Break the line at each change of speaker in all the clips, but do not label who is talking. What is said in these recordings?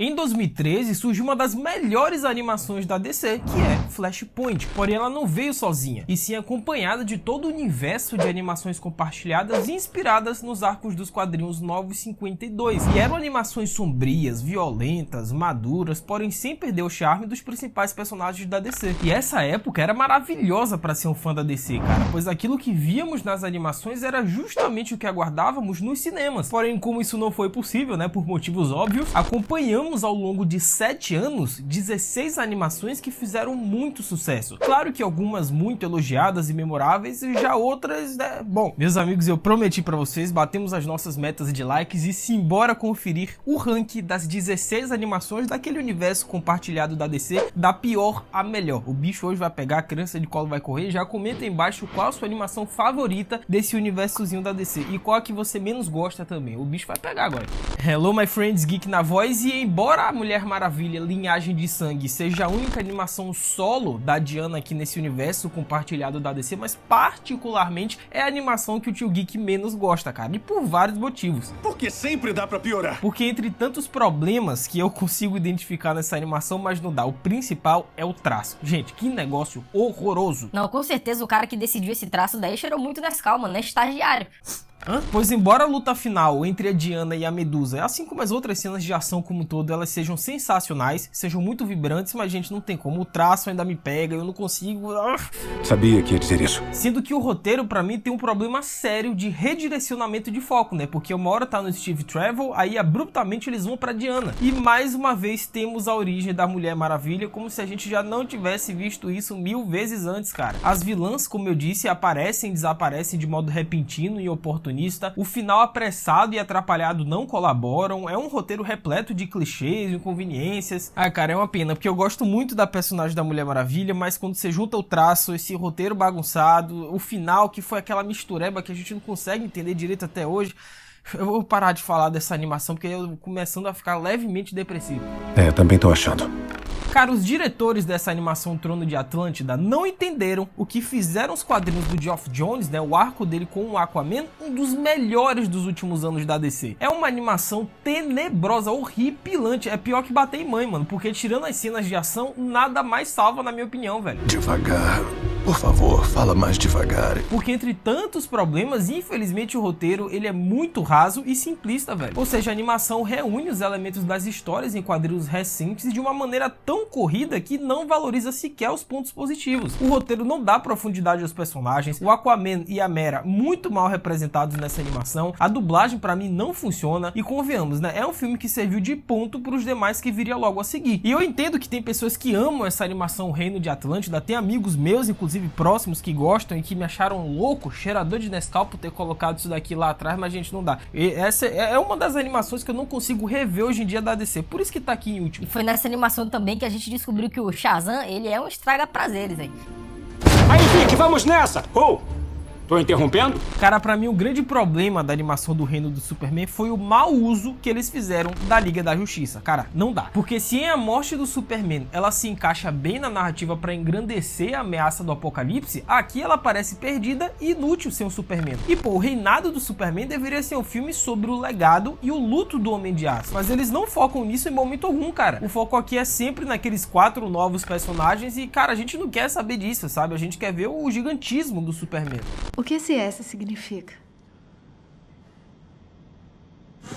Em 2013 surgiu uma das melhores animações da DC, que é Flashpoint, porém ela não veio sozinha, e sim acompanhada de todo o universo de animações compartilhadas e inspiradas nos arcos dos quadrinhos Novos 52, e eram animações sombrias, violentas, maduras, porém sem perder o charme dos principais personagens da DC. E essa época era maravilhosa para ser um fã da DC, cara, pois aquilo que víamos nas animações era justamente o que aguardávamos nos cinemas. Porém, como isso não foi possível, né, por motivos óbvios, acompanhamos ao longo de 7 anos 16 animações que fizeram muito sucesso. Claro que algumas muito elogiadas e memoráveis, e já outras, né? Bom, meus amigos, eu prometi para vocês, batemos as nossas metas de likes e simbora conferir o ranking das 16 animações daquele universo compartilhado da DC, da pior à melhor. O bicho hoje vai pegar, a criança de colo vai correr. Já comenta aí embaixo qual a sua animação favorita desse universozinho da DC e qual a que você menos gosta também. O bicho vai pegar agora. Hello my friends, Geek na voz. E embora a Mulher Maravilha Linhagem de Sangue seja a única animação solo da Diana aqui nesse universo compartilhado da DC, mas particularmente é a animação que o tio Geek menos gosta, cara, e por vários motivos.
Porque sempre dá pra piorar.
Porque entre tantos problemas que eu consigo identificar nessa animação, mas não dá, o principal é o traço. Gente, que negócio horroroso.
Não, com certeza o cara que decidiu esse traço daí cheirou muito Nescau, mano, é estagiário.
Pois embora a luta final entre a Diana e a Medusa, assim como as outras cenas de ação como um todo, elas sejam sensacionais, sejam muito vibrantes, mas gente, não tem como, o traço ainda me pega, eu não consigo...
Sabia que ia dizer isso.
Sendo que o roteiro pra mim tem um problema sério de redirecionamento de foco, né, porque uma hora tá no Steve Trevor, aí abruptamente eles vão pra Diana. E mais uma vez temos a origem da Mulher Maravilha, como se a gente já não tivesse visto isso 1000 vezes antes, cara. As vilãs, como eu disse, aparecem e desaparecem de modo repentino e oportunista. O final apressado e atrapalhado não colaboram. É um roteiro repleto de clichês, inconveniências. Cara, é uma pena, porque eu gosto muito da personagem da Mulher Maravilha, mas quando você junta o traço, esse roteiro bagunçado, o final que foi aquela mistureba que a gente não consegue entender direito até hoje, eu vou parar de falar dessa animação, porque eu começando a ficar levemente depressivo.
Eu também tô achando.
Cara, os diretores dessa animação Trono de Atlântida não entenderam o que fizeram os quadrinhos do Geoff Johns, né, o arco dele com o Aquaman, um dos melhores dos últimos anos da DC. É uma animação tenebrosa, horripilante, é pior que bater em mãe, mano, porque tirando as cenas de ação, nada mais salva, na minha opinião, velho.
Devagar. Por favor, fala mais devagar.
Porque entre tantos problemas, infelizmente o roteiro ele é muito raso e simplista, velho. Ou seja, a animação reúne os elementos das histórias em quadrinhos recentes de uma maneira tão corrida que não valoriza sequer os pontos positivos. O roteiro não dá profundidade aos personagens, o Aquaman e a Mera muito mal representados nessa animação, a dublagem pra mim não funciona e convenhamos, né, é um filme que serviu de ponto pros demais que viria logo a seguir. E eu entendo que tem pessoas que amam essa animação Reino de Atlântida, tem amigos meus, inclusive próximos, que gostam e que me acharam louco, cheirador de Nescau por ter colocado isso daqui lá atrás, mas gente, não dá. E essa é uma das animações que eu não consigo rever hoje em dia da DC, por isso que tá aqui em último.
E foi nessa animação também que a gente descobriu que o Shazam, ele é um estraga-prazeres aí.
Aí, Vic, vamos nessa! Tô interrompendo?
Cara, pra mim o grande problema da animação do Reino do Superman foi o mau uso que eles fizeram da Liga da Justiça. Cara, não dá. Porque se em A Morte do Superman ela se encaixa bem na narrativa pra engrandecer a ameaça do apocalipse, aqui ela parece perdida e inútil sem o Superman. E pô, o Reinado do Superman deveria ser um filme sobre o legado e o luto do Homem de Aço. Mas eles não focam nisso em momento algum, cara. O foco aqui é sempre naqueles 4 novos personagens e, cara, a gente não quer saber disso, sabe? A gente quer ver o gigantismo do Superman.
O que esse S significa?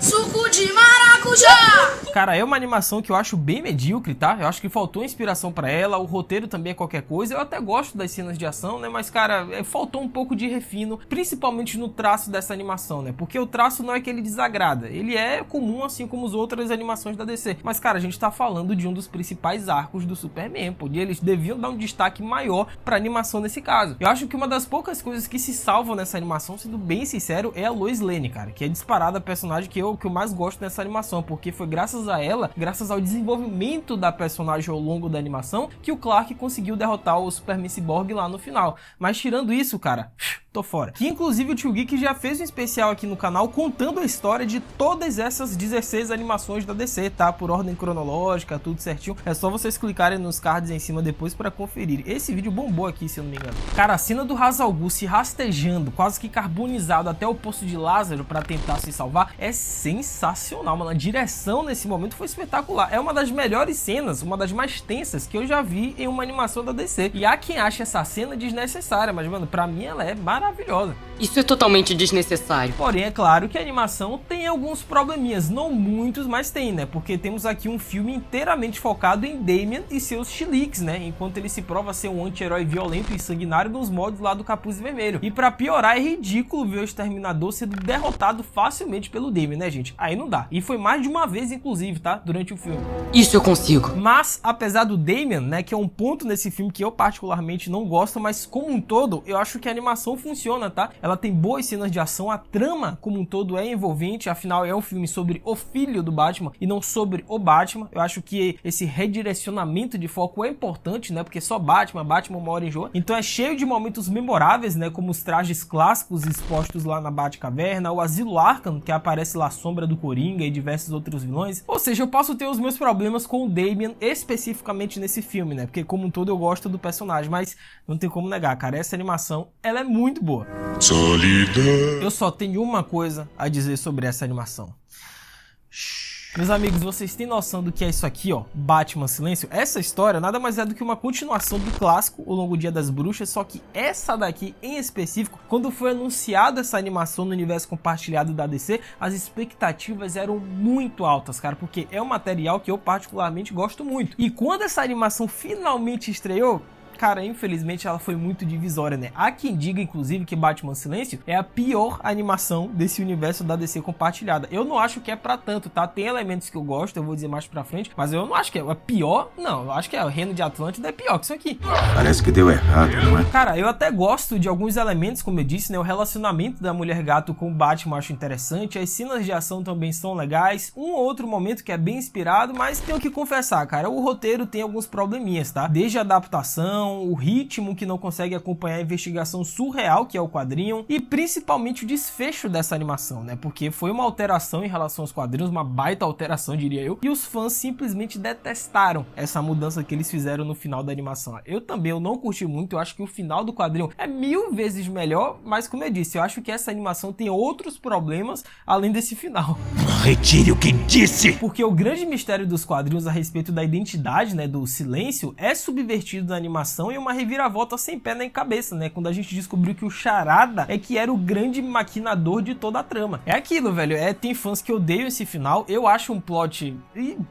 Suco de maracujá!
Cara, é uma animação que eu acho bem medíocre, tá? Eu acho que faltou inspiração pra ela, o roteiro também é qualquer coisa. Eu até gosto das cenas de ação, né? Mas, cara, faltou um pouco de refino, principalmente no traço dessa animação, né? Porque o traço não é que ele desagrada, ele é comum, assim como as outras animações da DC. Mas, cara, a gente tá falando de um dos principais arcos do Superman, pô, e eles deviam dar um destaque maior pra animação nesse caso. Eu acho que uma das poucas coisas que se salvam nessa animação, sendo bem sincero, é a Lois Lane, cara, que é disparada a personagem que eu mais gosto nessa animação, porque foi graças a ela, graças ao desenvolvimento da personagem ao longo da animação, que o Clark conseguiu derrotar o Superman Cyborg lá no final. Mas tirando isso, cara, tô fora. Que inclusive o Tio Geek já fez um especial aqui no canal contando a história de todas essas 16 animações da DC, tá? Por ordem cronológica, tudo certinho. É só vocês clicarem nos cards em cima depois pra conferir. Esse vídeo bombou aqui, se eu não me engano. Cara, a cena do Ra's al Ghul se rastejando, quase que carbonizado até o Poço de Lázaro pra tentar se salvar, é sensacional, mano. A direção nesse momento foi espetacular. É uma das melhores cenas, uma das mais tensas que eu já vi em uma animação da DC. E há quem ache essa cena desnecessária, mas, mano, pra mim ela é maravilhosa.
Isso é totalmente desnecessário.
Porém, é claro que a animação tem alguns probleminhas, não muitos, mas tem, né? Porque temos aqui um filme inteiramente focado em Damian e seus chiliques, né? Enquanto ele se prova ser um anti-herói violento e sanguinário nos moldes lá do Capuz Vermelho. E pra piorar, é ridículo ver o Exterminador sendo derrotado facilmente pelo Damian, né, gente? Aí não dá. E foi mais de uma vez, inclusive, tá? Durante o filme.
Isso eu consigo.
Mas, apesar do Damian, né, que é um ponto nesse filme que eu particularmente não gosto, mas como um todo, eu acho que a animação funciona, tá? Ela tem boas cenas de ação, a trama como um todo é envolvente, afinal é um filme sobre o filho do Batman e não sobre o Batman. Eu acho que esse redirecionamento de foco é importante, né, porque só Batman uma hora enjoa. Então é cheio de momentos memoráveis, né, como os trajes clássicos expostos lá na Batcaverna, o Asilo Arkham, que aparece lá a sombra do Coringa e diversos outros vilões. Ou seja, eu posso ter os meus problemas com o Damian especificamente nesse filme, né, porque como um todo eu gosto do personagem, mas não tem como negar, cara, essa animação, ela é muito boa.
Solidão.
Eu só tenho uma coisa a dizer sobre essa animação. Meus amigos, vocês têm noção do que é isso aqui, ó? Batman Silêncio? Essa história nada mais é do que uma continuação do clássico O Longo Dia das Bruxas, só que essa daqui em específico, quando foi anunciada essa animação no universo compartilhado da DC, as expectativas eram muito altas, cara, porque é um material que eu particularmente gosto muito. E quando essa animação finalmente estreou, cara, infelizmente ela foi muito divisória, né? Há quem diga, inclusive, que Batman Silêncio é a pior animação desse universo da DC compartilhada. Eu não acho que é pra tanto, tá? Tem elementos que eu gosto, eu vou dizer mais pra frente, mas eu não acho que é pior, não. Eu acho que o Reino de Atlântida é pior que isso aqui.
Parece que deu errado, não é?
Cara, eu até gosto de alguns elementos, como eu disse, né? O relacionamento da Mulher Gato com o Batman eu acho interessante, as cenas de ação também são legais, um ou outro momento que é bem inspirado, mas tenho que confessar, cara, o roteiro tem alguns probleminhas, tá? Desde a adaptação, o ritmo que não consegue acompanhar a investigação surreal que é o quadrinho e principalmente o desfecho dessa animação, né? Porque foi uma alteração em relação aos quadrinhos, uma baita alteração, diria eu, e os fãs simplesmente detestaram essa mudança que eles fizeram no final da animação. Eu não curti muito, eu acho que o final do quadrinho é 1000 vezes melhor, mas como eu disse, eu acho que essa animação tem outros problemas além desse final.
Retire o que disse!
Porque o grande mistério dos quadrinhos a respeito da identidade, né, do Silêncio é subvertido na animação e uma reviravolta sem pé nem cabeça, né? Quando a gente descobriu que o Charada é que era o grande maquinador de toda a trama. É aquilo, velho. Tem fãs que odeiam esse final. Eu acho um plot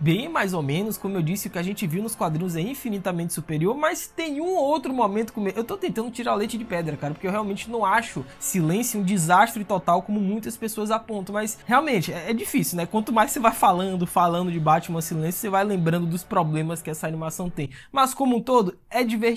bem mais ou menos. Como eu disse, o que a gente viu nos quadrinhos é infinitamente superior, mas tem um outro momento... Eu tô tentando tirar leite de pedra, cara, porque eu realmente não acho Silêncio um desastre total como muitas pessoas apontam, mas realmente é difícil, né? Quanto mais você vai falando de Batman Silêncio, você vai lembrando dos problemas que essa animação tem. Mas como um todo, é divertidinho.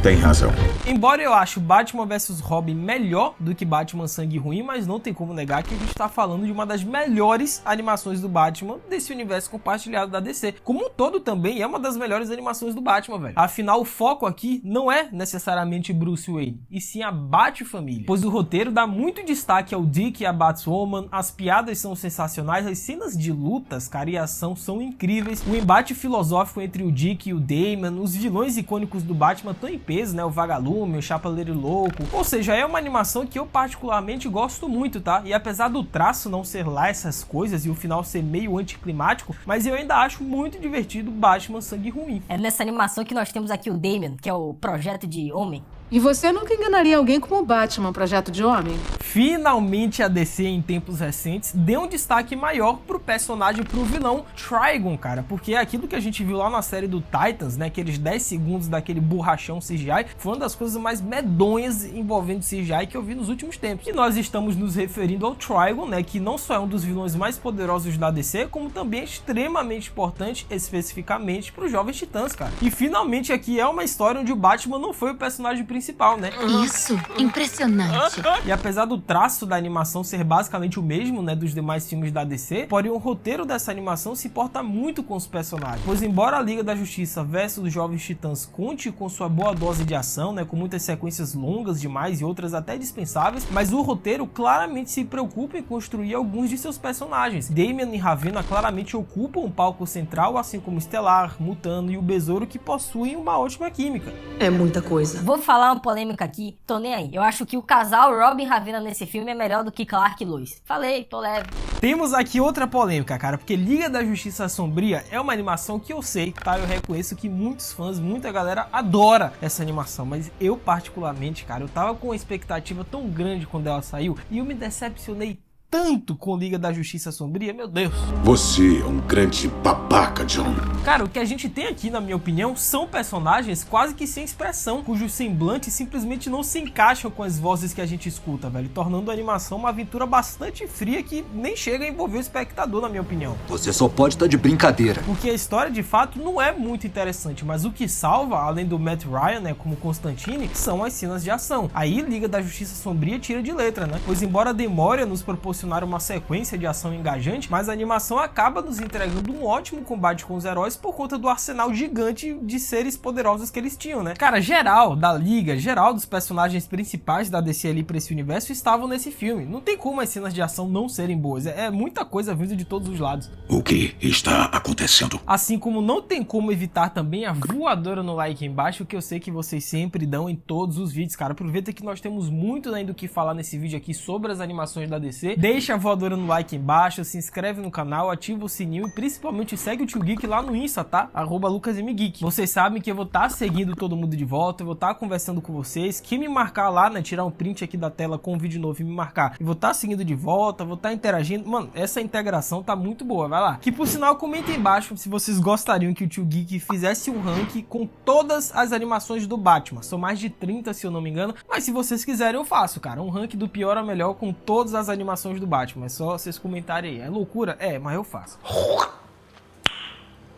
Tem razão.
Embora eu ache Batman vs Robin melhor do que Batman Sangue Ruim, mas não tem como negar que a gente tá falando de uma das melhores animações do Batman desse universo compartilhado da DC. Como um todo também é uma das melhores animações do Batman, velho. Afinal, o foco aqui não é necessariamente Bruce Wayne, e sim a Bat-família. Pois o roteiro dá muito destaque ao Dick e a Batwoman, as piadas são sensacionais, as cenas de lutas, cara, e ação são incríveis. O embate filosófico entre o Dick e o Damian, os vilões icônicos do Batman tão em peso, né? O Vagalume, o Chapeleiro Louco. Ou seja, é uma animação que eu particularmente gosto muito, tá? E apesar do traço não ser lá essas coisas e o final ser meio anticlimático, mas eu ainda acho muito divertido Batman Sangue Ruim.
É nessa animação que nós temos aqui o Damian, que é o projeto de homem.
E você nunca enganaria alguém como o Batman, Projeto de Homem?
Finalmente a DC, em tempos recentes, deu um destaque maior pro personagem, pro vilão Trigon, cara, porque aquilo que a gente viu lá na série do Titans, né, aqueles 10 segundos daquele borrachão CGI, foi uma das coisas mais medonhas envolvendo CGI que eu vi nos últimos tempos. E nós estamos nos referindo ao Trigon, né, que não só é um dos vilões mais poderosos da DC, como também é extremamente importante, especificamente, pros Jovens Titãs, cara. E finalmente aqui é uma história onde o Batman não foi o personagem principal, principal, né?
Isso, impressionante.
E apesar do traço da animação ser basicamente o mesmo, né, dos demais filmes da DC, porém o roteiro dessa animação se importa muito com os personagens. Pois embora a Liga da Justiça versus os Jovens Titãs conte com sua boa dose de ação, né, com muitas sequências longas demais e outras até dispensáveis, mas o roteiro claramente se preocupa em construir alguns de seus personagens. Damian e Ravena claramente ocupam um palco central, assim como Estelar, Mutano e o Besouro, que possuem uma ótima química.
É muita coisa.
Vou falar uma polêmica aqui, tô nem aí. Eu acho que o casal Robin e Ravena nesse filme é melhor do que Clark e Lois. Falei, tô leve.
Temos aqui outra polêmica, cara, porque Liga da Justiça Sombria é uma animação que eu sei, tá? Eu reconheço que muitos fãs, muita galera adora essa animação, mas eu particularmente, cara, eu tava com uma expectativa tão grande quando ela saiu e eu me decepcionei tanto com Liga da Justiça Sombria, meu Deus.
Você é um grande babaca, John.
Cara, o que a gente tem aqui, na minha opinião, são personagens quase que sem expressão, cujos semblantes simplesmente não se encaixam com as vozes que a gente escuta, velho, tornando a animação uma aventura bastante fria que nem chega a envolver o espectador, na minha opinião.
Você só pode estar de brincadeira.
Porque a história, de fato, não é muito interessante, mas o que salva, além do Matt Ryan, né, como Constantine, são as cenas de ação. Aí, Liga da Justiça Sombria tira de letra, né, pois embora demore a nos proporcionar uma sequência de ação engajante, mas a animação acaba nos entregando um ótimo combate com os heróis por conta do arsenal gigante de seres poderosos que eles tinham, né? Cara, geral da Liga, geral dos personagens principais da DC ali pra esse universo estavam nesse filme. Não tem como as cenas de ação não serem boas, é muita coisa vindo de todos os lados.
O que está acontecendo?
Assim como não tem como evitar também a voadora no like embaixo, que eu sei que vocês sempre dão em todos os vídeos, cara. Aproveita que nós temos muito ainda o que falar nesse vídeo aqui sobre as animações da DC. Deixa a voadora no like embaixo, se inscreve no canal, ativa o sininho e principalmente segue o Tio Geek lá no Insta, tá? @LucasMGeek. Vocês sabem que eu vou estar seguindo todo mundo de volta, eu vou estar conversando com vocês. Quem me marcar lá, né, tirar um print aqui da tela com um vídeo novo e me marcar, eu vou estar seguindo de volta, vou estar interagindo. Mano, essa integração tá muito boa, vai lá. Que por sinal, comenta aí embaixo se vocês gostariam que o Tio Geek fizesse um ranking com todas as animações do Batman. São mais de 30, se eu não me engano, mas se vocês quiserem eu faço, cara. Um ranking do pior ao melhor com todas as animações do Batman. É só vocês comentarem aí. É loucura? É, mas eu faço.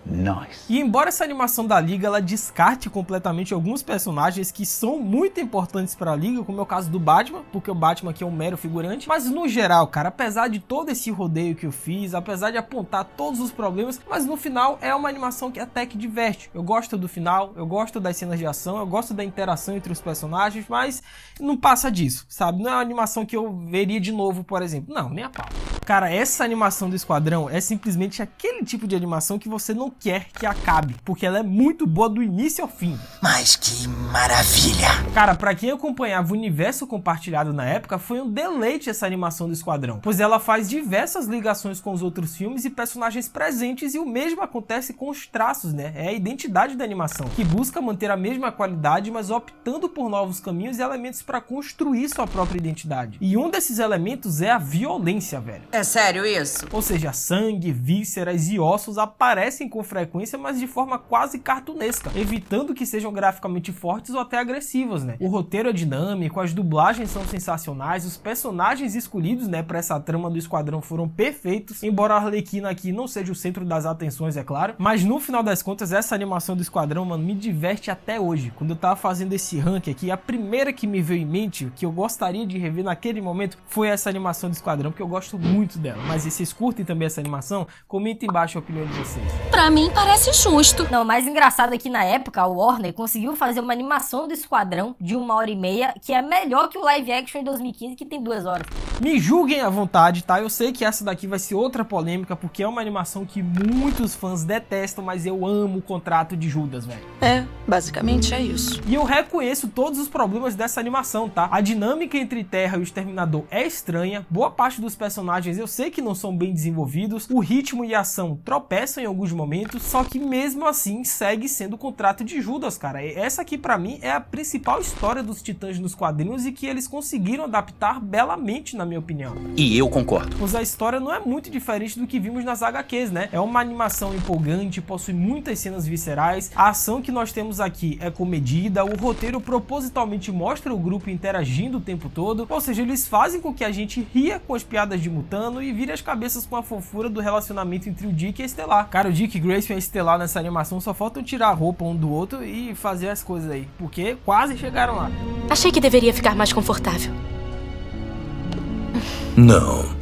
Nice.
E embora essa animação da Liga ela descarte completamente alguns personagens que são muito importantes para a Liga, como é o caso do Batman, porque o Batman aqui é um mero figurante, mas no geral, cara, apesar de todo esse rodeio que eu fiz, apesar de apontar todos os problemas, mas no final é uma animação que até que diverte. Eu gosto do final, eu gosto das cenas de ação, eu gosto da interação entre os personagens, mas não passa disso, sabe? Não é uma animação que eu veria de novo, por exemplo. Não, nem a pau. Cara, essa animação do Esquadrão é simplesmente aquele tipo de animação que você não quer que acabe, porque ela é muito boa do início ao fim.
Mas que maravilha!
Cara, pra quem acompanhava o universo compartilhado na época, foi um deleite essa animação do Esquadrão, pois ela faz diversas ligações com os outros filmes e personagens presentes, e o mesmo acontece com os traços, né? É a identidade da animação, que busca manter a mesma qualidade, mas optando por novos caminhos e elementos pra construir sua própria identidade. E um desses elementos é a violência, velho.
É sério isso?
Ou seja, sangue, vísceras e ossos aparecem com frequência, mas de forma quase cartunesca, evitando que sejam graficamente fortes ou até agressivas, né? O roteiro é dinâmico, as dublagens são sensacionais, os personagens escolhidos, né, para essa trama do Esquadrão foram perfeitos, embora a Arlequina aqui não seja o centro das atenções, é claro, mas no final das contas, essa animação do Esquadrão, mano, me diverte até hoje. Quando eu tava fazendo esse ranking aqui, a primeira que me veio em mente, que eu gostaria de rever naquele momento, foi essa animação do Esquadrão, porque eu gosto muito dela. Mas se vocês curtem também essa animação, comenta embaixo a opinião de vocês.
Pra mim parece justo.
Não, o mais engraçado é que na época a Warner conseguiu fazer uma animação do Esquadrão de 1h30 que é melhor que o live action em 2015, que tem 2 horas.
Me julguem à vontade, tá? Eu sei que essa daqui vai ser outra polêmica, porque é uma animação que muitos fãs detestam, mas eu amo o Contrato de Judas, velho.
É, basicamente é isso.
E eu reconheço todos os problemas dessa animação, tá? A dinâmica entre Terra e o Exterminador é estranha, boa parte dos personagens eu sei que não são bem desenvolvidos, o ritmo e a ação tropeçam em alguns momentos, só que mesmo assim segue sendo o Contrato de Judas, cara. Essa aqui pra mim é a principal história dos Titãs nos quadrinhos e que eles conseguiram adaptar belamente, na minha minha opinião.
E eu concordo.
Pois a história não é muito diferente do que vimos nas HQs, né? É uma animação empolgante, possui muitas cenas viscerais, a ação que nós temos aqui é comedida, o roteiro propositalmente mostra o grupo interagindo o tempo todo, ou seja, eles fazem com que a gente ria com as piadas de Mutano e vire as cabeças com a fofura do relacionamento entre o Dick e a Estelar. Cara, o Dick Grayson e a Estelar nessa animação só faltam tirar a roupa um do outro e fazer as coisas aí, porque quase chegaram lá.
Achei que deveria ficar mais confortável.
Não.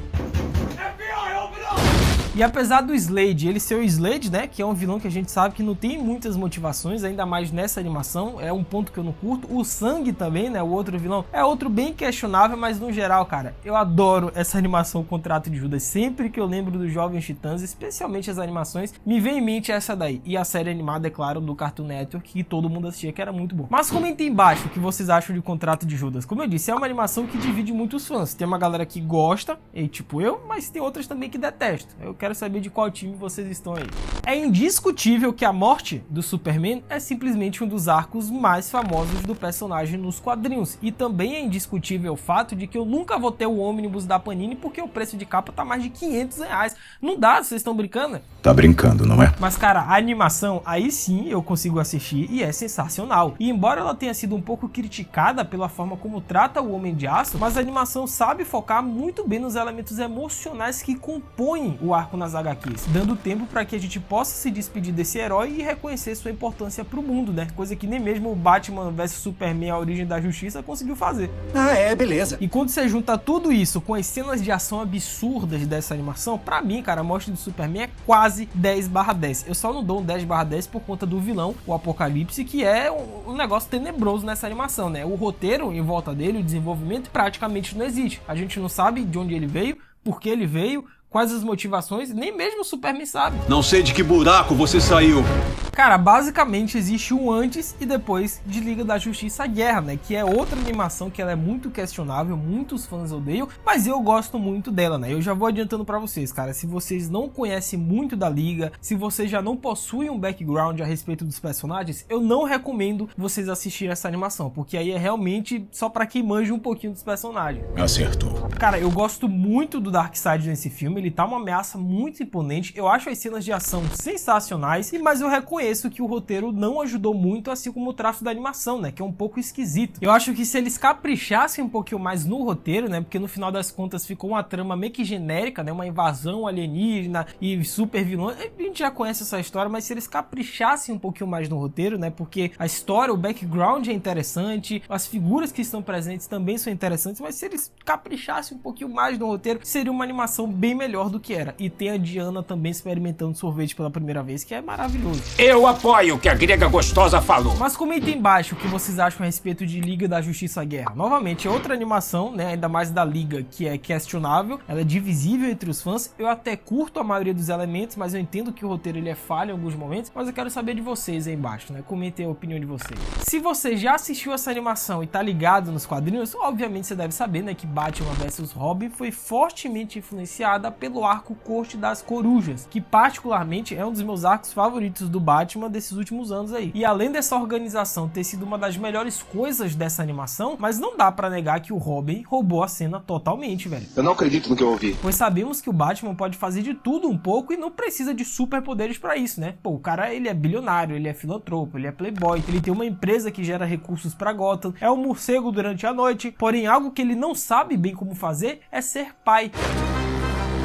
E apesar do Slade, ele ser o Slade, né, que é um vilão que a gente sabe que não tem muitas motivações, ainda mais nessa animação, é um ponto que eu não curto. O Sangue também, né, o outro vilão, é outro bem questionável, mas no geral, cara, eu adoro essa animação Contrato de Judas. Sempre que eu lembro dos Jovens Titãs, especialmente as animações, me vem em mente essa daí. E a série animada, é claro, do Cartoon Network, que todo mundo assistia, que era muito bom. Mas comentem embaixo o que vocês acham de Contrato de Judas. Como eu disse, é uma animação que divide muitos fãs. Tem uma galera que gosta, e tipo eu, mas tem outras também que detestam. Eu quero saber de qual time vocês estão aí. É indiscutível que a morte do Superman é simplesmente um dos arcos mais famosos do personagem nos quadrinhos. E também é indiscutível o fato de que eu nunca vou ter o ônibus da Panini porque o preço de capa tá mais de R$500. Não dá, vocês estão brincando?
Tá brincando, não é?
Mas cara, a animação, aí sim eu consigo assistir e é sensacional. E embora ela tenha sido um pouco criticada pela forma como trata o Homem de Aço, mas a animação sabe focar muito bem nos elementos emocionais que compõem o arco nas HQs, dando tempo para que a gente possa se despedir desse herói e reconhecer sua importância pro mundo, né? Coisa que nem mesmo o Batman vs Superman, a Origem da Justiça, conseguiu fazer.
Ah, beleza.
E quando você junta tudo isso com as cenas de ação absurdas dessa animação, pra mim, cara, a morte do Superman é quase 10/10. Eu só não dou um 10/10 por conta do vilão, o Apocalipse, que é um negócio tenebroso nessa animação, né? O roteiro em volta dele, o desenvolvimento praticamente não existe. A gente não sabe de onde ele veio, por que ele veio, quais as motivações, nem mesmo o Superman sabe.
Não sei de que buraco você saiu.
Cara, basicamente existe um antes e depois de Liga da Justiça Guerra, né? Que é outra animação que ela é muito questionável, muitos fãs odeiam, mas eu gosto muito dela, né? Eu já vou adiantando pra vocês, cara, se vocês não conhecem muito da Liga, se vocês já não possuem um background a respeito dos personagens, eu não recomendo vocês assistirem essa animação, porque aí é realmente só pra quem manja um pouquinho dos personagens.
Acertou.
Cara, eu gosto muito do Darkseid nesse filme, ele tá uma ameaça muito imponente, eu acho as cenas de ação sensacionais, mas eu reconheço que o roteiro não ajudou muito, assim como o traço da animação, né, que é um pouco esquisito. Eu acho que se eles caprichassem um pouquinho mais no roteiro, né, porque no final das contas ficou uma trama meio que genérica, né, uma invasão alienígena e super vilão, a gente já conhece essa história, mas se eles caprichassem um pouquinho mais no roteiro, né, porque a história, o background é interessante, as figuras que estão presentes também são interessantes, mas se eles caprichassem um pouquinho mais no roteiro, seria uma animação bem melhor do que era. E tem a Diana também experimentando sorvete pela primeira vez, que é maravilhoso.
Eu apoio o que a grega gostosa falou.
Mas comentem embaixo o que vocês acham a respeito de Liga da Justiça Guerra. Novamente, é outra animação, né, ainda mais da Liga, que é questionável, ela é divisível entre os fãs. Eu até curto a maioria dos elementos, mas eu entendo que o roteiro ele é falho em alguns momentos, mas eu quero saber de vocês aí embaixo, né? Comentem a opinião de vocês. Se você já assistiu essa animação e tá ligado nos quadrinhos, obviamente você deve saber, né, que Batman vs Robin foi fortemente influenciada pelo arco Corte das Corujas, que particularmente é um dos meus arcos favoritos do Batman desses últimos anos aí. E além dessa organização ter sido uma das melhores coisas dessa animação, mas não dá pra negar que o Robin roubou a cena totalmente, velho.
Eu não acredito no que eu ouvi.
Pois sabemos que o Batman pode fazer de tudo um pouco e não precisa de superpoderes pra isso, né? Pô, o cara, ele é bilionário, ele é filantropo, ele é playboy, ele tem uma empresa que gera recursos pra Gotham, é um morcego durante a noite, porém algo que ele não sabe bem como fazer é ser pai.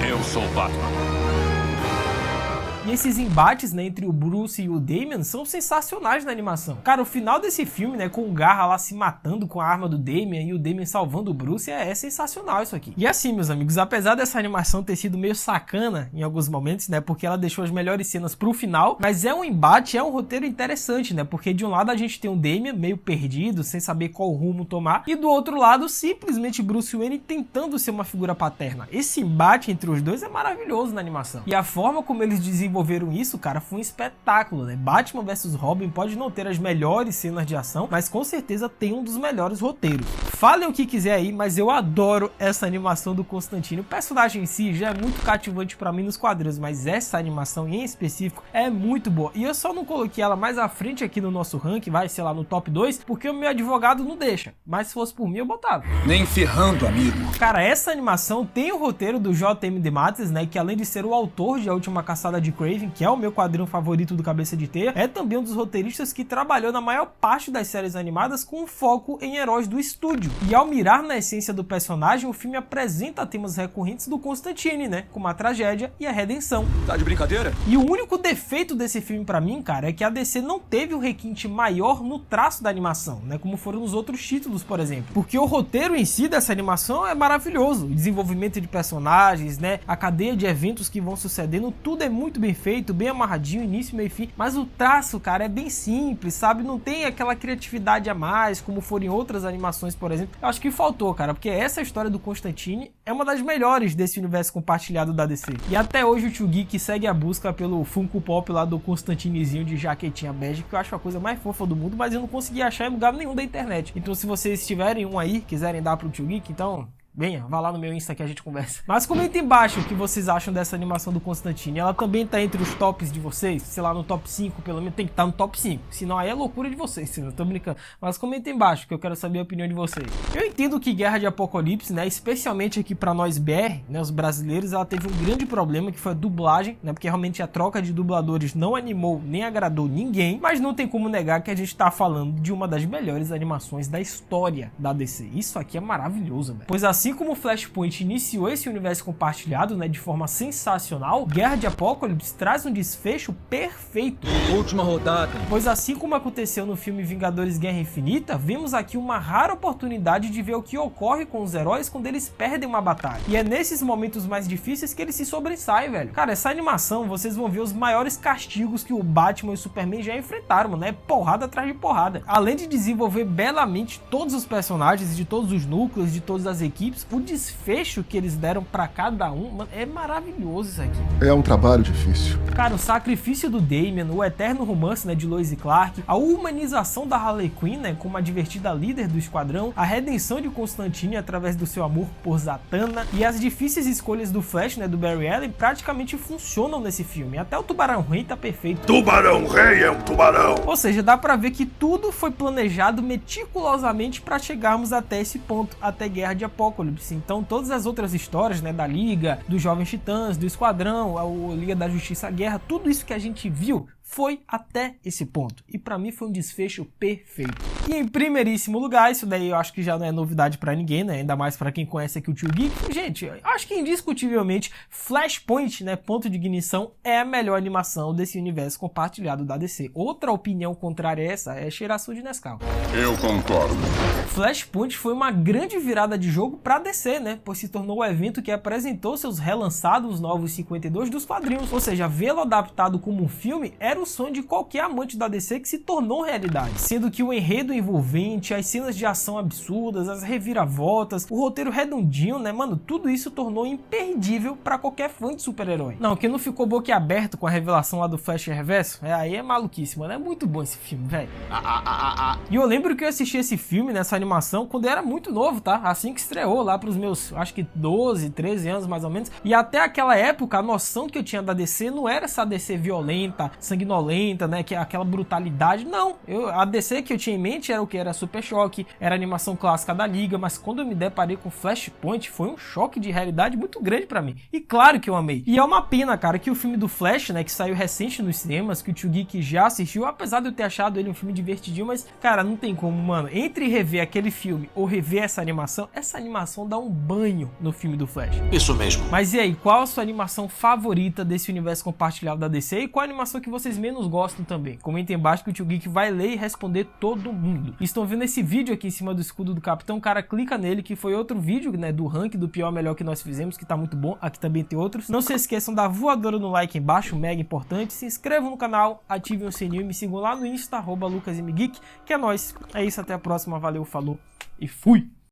Eu sou o Batman.
E esses embates, né, entre o Bruce e o Damian são sensacionais na animação. Cara, o final desse filme, né, com o Garra lá se matando com a arma do Damian e o Damian salvando o Bruce, é sensacional isso aqui. E assim, meus amigos, apesar dessa animação ter sido meio sacana em alguns momentos, né, porque ela deixou as melhores cenas pro final, mas é um embate, é um roteiro interessante, né, porque de um lado a gente tem o Damian meio perdido, sem saber qual rumo tomar, e do outro lado, simplesmente Bruce Wayne tentando ser uma figura paterna. Esse embate entre os dois é maravilhoso na animação. E a forma como eles desenvolveram isso, cara, foi um espetáculo, né? Batman vs Robin pode não ter as melhores cenas de ação, mas com certeza tem um dos melhores roteiros. falem o que quiser aí, mas eu adoro essa animação do Constantine. O personagem em si já é muito cativante pra mim nos quadrinhos, mas essa animação em específico é muito boa. E eu só não coloquei ela mais à frente aqui no nosso ranking, vai, sei lá, no top 2, porque o meu advogado não deixa. Mas se fosse por mim, eu botava.
Nem ferrando, amigo.
Cara, essa animação tem o roteiro do J.M. DeMatteis, né, que além de ser o autor de A Última Caçada de Kraven, que é o meu quadrinho favorito do Cabeça de Teia, é também um dos roteiristas que trabalhou na maior parte das séries animadas com foco em heróis do estúdio. E ao mirar na essência do personagem, o filme apresenta temas recorrentes do Constantine, né, como a tragédia e a redenção.
Tá de brincadeira?
E o único defeito desse filme pra mim, cara, é que a DC não teve um requinte maior no traço da animação, né, como foram nos outros títulos, por exemplo. Porque o roteiro em si dessa animação é maravilhoso. O desenvolvimento de personagens, né, a cadeia de eventos que vão sucedendo, tudo é muito bem feito, bem amarradinho, início, meio e fim. Mas o traço, cara, é bem simples, sabe? Não tem aquela criatividade a mais, como foram em outras animações, por exemplo. Eu acho que faltou, cara, porque essa história do Constantine é uma das melhores desse universo compartilhado da DC. E até hoje o Tio Geek segue a busca pelo Funko Pop lá do Constantinezinho de jaquetinha bege, que eu acho a coisa mais fofa do mundo, mas eu não consegui achar em lugar nenhum da internet. Então se vocês tiverem um aí, quiserem dar pro Tio Geek, então venha, vá lá no meu Insta que a gente conversa. Mas comenta embaixo o que vocês acham dessa animação do Constantine. Ela também tá entre os tops de vocês, sei lá, no top 5, pelo menos tem que estar no top 5. Senão aí é loucura de vocês, eu tô brincando. Mas comenta embaixo que eu quero saber a opinião de vocês. Eu entendo que Guerra de Apocalipse, né, especialmente aqui pra nós BR, né, os brasileiros, ela teve um grande problema que foi a dublagem, né, porque realmente a troca de dubladores não animou nem agradou ninguém, mas não tem como negar que a gente tá falando de uma das melhores animações da história da DC. Isso aqui é maravilhoso, velho. Pois assim como Flashpoint iniciou esse universo compartilhado, né, de forma sensacional, Guerra de Apocalipse traz um desfecho perfeito.
Última rodada.
Pois assim como aconteceu no filme Vingadores Guerra Infinita, vemos aqui uma rara oportunidade de ver o que ocorre com os heróis quando eles perdem uma batalha. E é nesses momentos mais difíceis que eles se sobressaem, velho. Cara, essa animação, vocês vão ver os maiores castigos que o Batman e o Superman já enfrentaram, mano, é porrada atrás de porrada. Além de desenvolver belamente todos os personagens, de todos os núcleos, de todas as equipes, o desfecho que eles deram pra cada um, mano, é maravilhoso isso aqui.
É um trabalho difícil.
Cara, o sacrifício do Damian, o eterno romance, né, de Lois e Clark, a humanização da Harley Quinn, né, como a divertida líder do esquadrão, a redenção de Constantine através do seu amor por Zatanna e as difíceis escolhas do Flash, né, do Barry Allen, praticamente funcionam nesse filme. Até o Tubarão Rei tá perfeito.
Tubarão Rei é um tubarão.
Ou seja, dá pra ver que tudo foi planejado meticulosamente pra chegarmos até esse ponto, até Guerra de Apocalipse. Então todas as outras histórias, né, da Liga, dos Jovens Titãs, do Esquadrão, a Liga da Justiça, a Guerra, tudo isso que a gente viu foi até esse ponto. E pra mim foi um desfecho perfeito. E em primeiríssimo lugar, isso daí eu acho que já não é novidade pra ninguém, né? Ainda mais pra quem conhece aqui o Tio Geek. Gente, acho que indiscutivelmente Flashpoint, né, ponto de ignição, é a melhor animação desse universo compartilhado da DC. Outra opinião contrária a essa é cheiração de Nescau.
Eu concordo.
Flashpoint foi uma grande virada de jogo pra DC, né? Pois se tornou o evento que apresentou seus relançados novos 52 dos quadrinhos. Ou seja, vê-lo adaptado como um filme era o sonho de qualquer amante da DC que se tornou realidade. Sendo que o enredo envolvente, as cenas de ação absurdas, as reviravoltas, o roteiro redondinho, né, mano? Tudo isso tornou imperdível pra qualquer fã de super-herói. Não, quem não ficou boquiaberto com a revelação lá do Flash Reverso, aí é maluquice, mano. É muito bom esse filme, velho. E eu lembro que eu assisti esse filme, nessa animação, quando eu era muito novo, tá? Assim que estreou, lá pros meus, acho que 12, 13 anos mais ou menos. E até aquela época, a noção que eu tinha da DC não era essa DC violenta, sanguinolenta, né? Que é aquela brutalidade. Não. A DC que eu tinha em mente era o que? Era Super Choque, era a animação clássica da Liga, mas quando eu me deparei com Flashpoint, foi um choque de realidade muito grande pra mim. E claro que eu amei. E é uma pena, cara, que o filme do Flash, né, que saiu recente nos cinemas, que o Tio Geek já assistiu, apesar de eu ter achado ele um filme divertidinho, mas, cara, não tem como, mano. Entre rever aquele filme ou rever essa animação dá um banho no filme do Flash.
Isso mesmo.
Mas e aí, qual a sua animação favorita desse universo compartilhado da DC e qual a animação que vocês menos gostam também? Comentem embaixo que o Tio Geek vai ler e responder todo mundo. Estão vendo esse vídeo aqui em cima do escudo do Capitão? Cara, clica nele, que foi outro vídeo, né, do ranking do pior melhor que nós fizemos, que tá muito bom. Aqui também tem outros. Não se esqueçam da voadora no like embaixo, mega importante. Se inscrevam no canal, ativem o sininho e me sigam lá no Insta, @LucasMGeek, que é nóis. É isso, até a próxima, valeu, falou e fui!